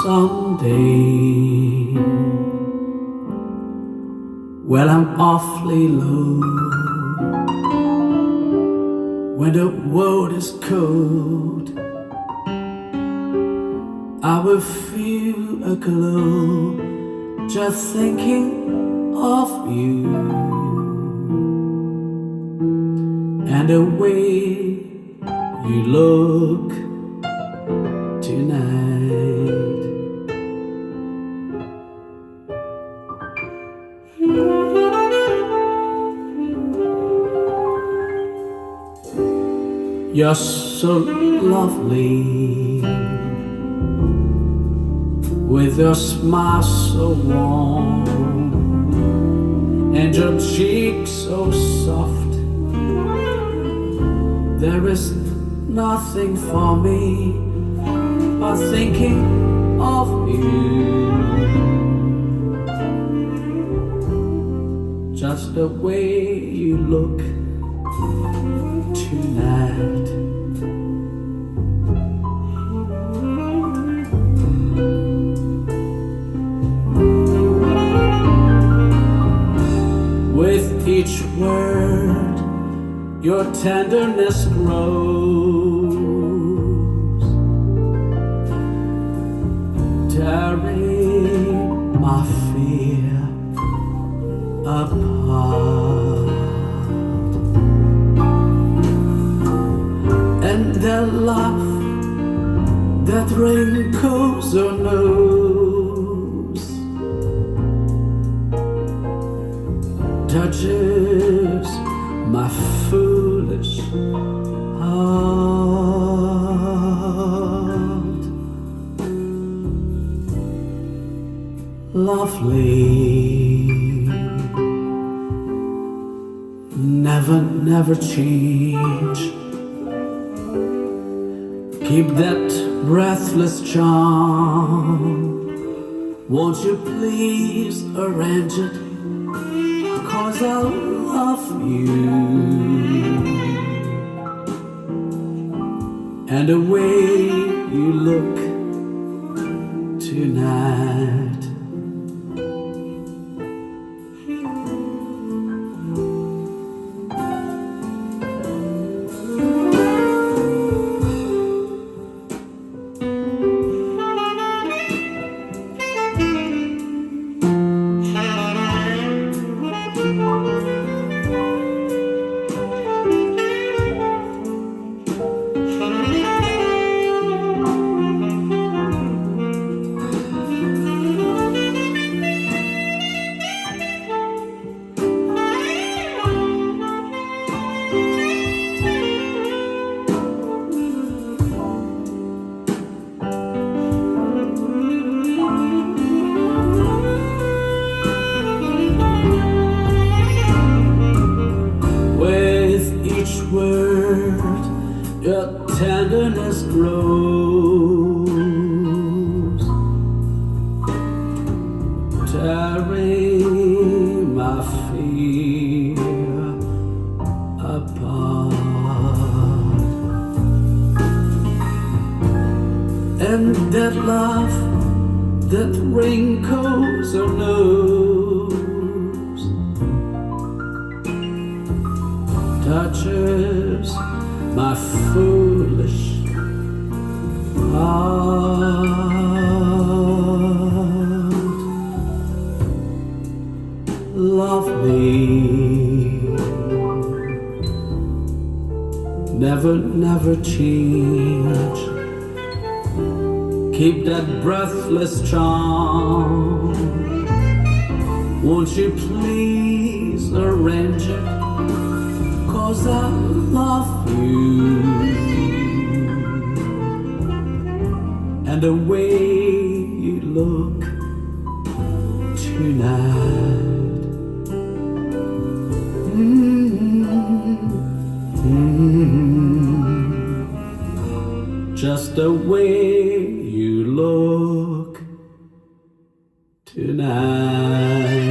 someday, well, I'm awfully low, when the world is cold, I will feel a glow just thinking of you and the way you look tonight. You're so lovely, with your smile so warm and your cheeks so soft. There is nothing for me but thinking of you, just the way you look tonight. With each word, your tenderness grows, tearing my fear apart. And that laugh that wrinkles your nose touches my foolish heart. Lovely, never change. Keep that breathless charm. Won't you please arrange it? 'Cause I love you and the way you look tonight. Word, your tenderness grows, tearing my fear apart. And that laugh that wrinkles your nose touches my foolish heart. Lovely, never change. Keep that breathless charm. Won't you please arrange it? 'Cause I love you and the way you look tonight. Just the way you look tonight.